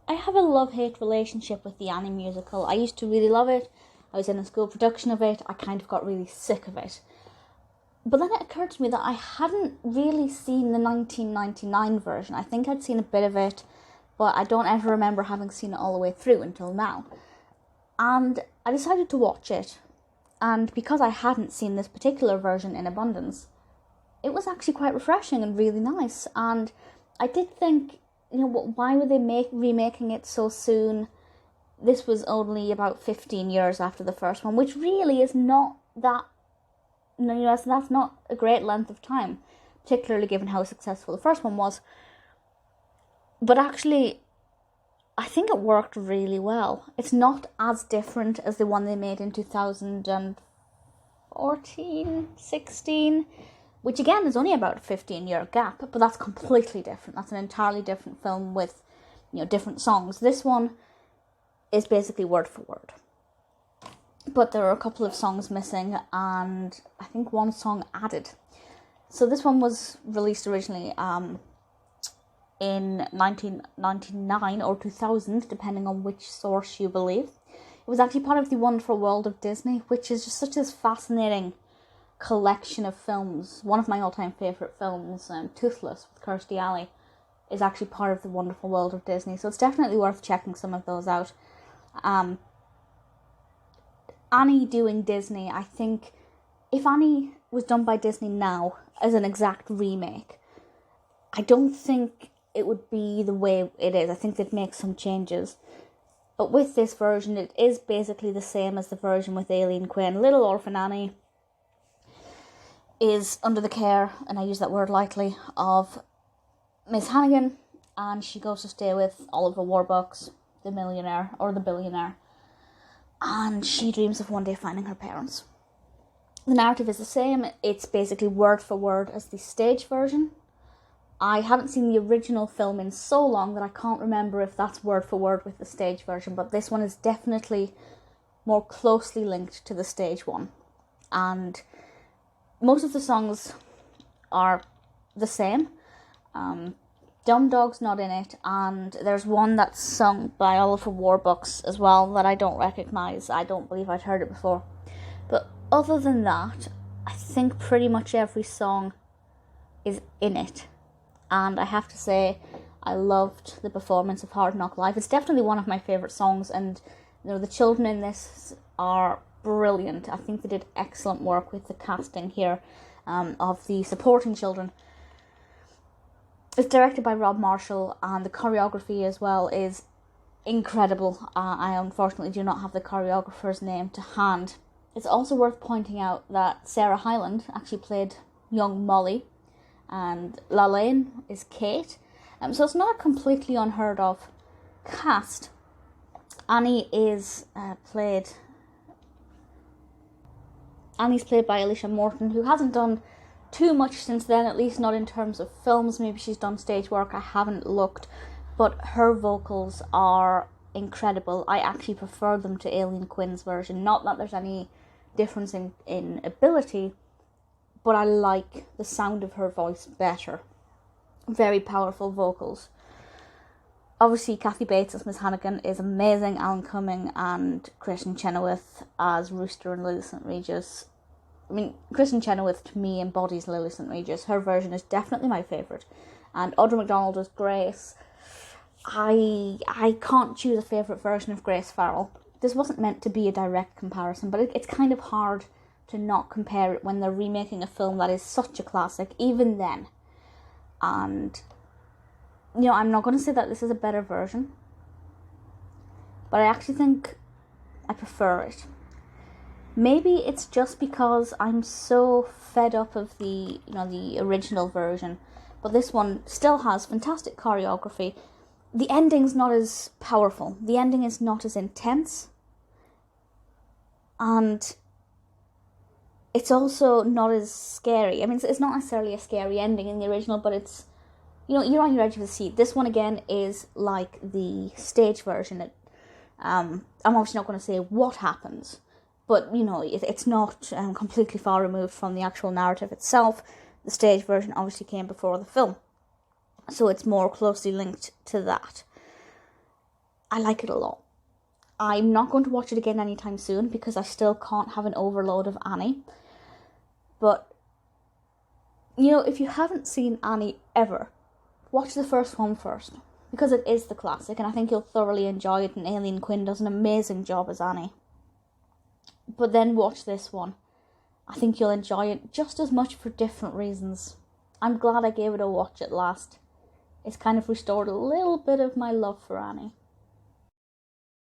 I have a love-hate relationship with the Annie musical. I used to really love it. I was in a school production of it. I kind of got really sick of it. But then it occurred to me that I hadn't really seen the 1999 version. I think I'd seen a bit of it, but I don't ever remember having seen it all the way through until now. And I decided to watch it. And because I hadn't seen this particular version in abundance, it was actually quite refreshing and really nice. And I did think, why were they remaking it so soon? This was only about 15 years after the first one, which really is not that, that's not a great length of time, particularly given how successful the first one was. But actually, I think it worked really well. It's not as different as the one they made in 2014, 16, which again is only about a 15-year gap, but that's completely different. That's an entirely different film with, different songs. This one is basically word for word. But there are a couple of songs missing, and I think one song added. So this one was released originally in 1999 or 2000, depending on which source you believe. It was actually part of the Wonderful World of Disney, which is just such a fascinating collection of films. One of my all-time favourite films, Toothless with Kirstie Alley, is actually part of the Wonderful World of Disney, so it's definitely worth checking some of those out. Annie doing Disney, I think if Annie was done by Disney now as an exact remake, I don't think it would be the way it is. I think they'd make some changes. But with this version, it is basically the same as the version with Aileen Quinn. Little Orphan Annie is under the care, and I use that word lightly, of Miss Hannigan, and she goes to stay with Oliver Warbucks, the millionaire, or the billionaire, and she dreams of one day finding her parents. The narrative is the same. It's basically word for word as the stage version. I haven't seen the original film in so long that I can't remember if that's word for word with the stage version, but this one is definitely more closely linked to the stage one. And most of the songs are the same. Dumb Dog's not in it, and there's one that's sung by Oliver Warbucks as well that I don't recognise. I don't believe I'd heard it before. But other than that, I think pretty much every song is in it. And I have to say, I loved the performance of Hard Knock Life. It's definitely one of my favourite songs, and the children in this are brilliant. I think they did excellent work with the casting here of the supporting children. It's directed by Rob Marshall, and the choreography as well is incredible. I unfortunately do not have the choreographer's name to hand. It's also worth pointing out that Sarah Hyland actually played young Molly, and Lalaine is Kate. So it's not a completely unheard of cast. Annie's played by Alicia Morton, who hasn't done too much since then, at least not in terms of films. Maybe she's done stage work, I haven't looked, but her vocals are incredible. I actually prefer them to Aileen Quinn's version. Not that there's any difference in ability, but I like the sound of her voice better. Very powerful vocals. Obviously, Kathy Bates as Miss Hannigan is amazing. Alan Cumming and Kristin Chenoweth as Rooster and Lily St. Regis. I mean, Kristin Chenoweth to me embodies Lily St. Regis. Her version is definitely my favourite. And Audra McDonald as Grace. I can't choose a favourite version of Grace Farrell. This wasn't meant to be a direct comparison, but it's kind of hard to not compare it when they're remaking a film that is such a classic, even then. And, I'm not going to say that this is a better version, but I actually think I prefer it. Maybe it's just because I'm so fed up of the original version, but this one still has fantastic choreography. The ending's not as powerful. The ending is not as intense, and it's also not as scary. I mean, it's not necessarily a scary ending in the original, but it's, you're on your edge of the seat. This one, again, is like the stage version. I'm obviously not going to say what happens, but, it's not completely far removed from the actual narrative itself. The stage version obviously came before the film, so it's more closely linked to that. I like it a lot. I'm not going to watch it again anytime soon because I still can't have an overload of Annie. But, you know, if you haven't seen Annie ever, watch the first one first. Because it is the classic, and I think you'll thoroughly enjoy it, and Aileen Quinn does an amazing job as Annie. But then watch this one. I think you'll enjoy it just as much for different reasons. I'm glad I gave it a watch at last. It's kind of restored a little bit of my love for Annie.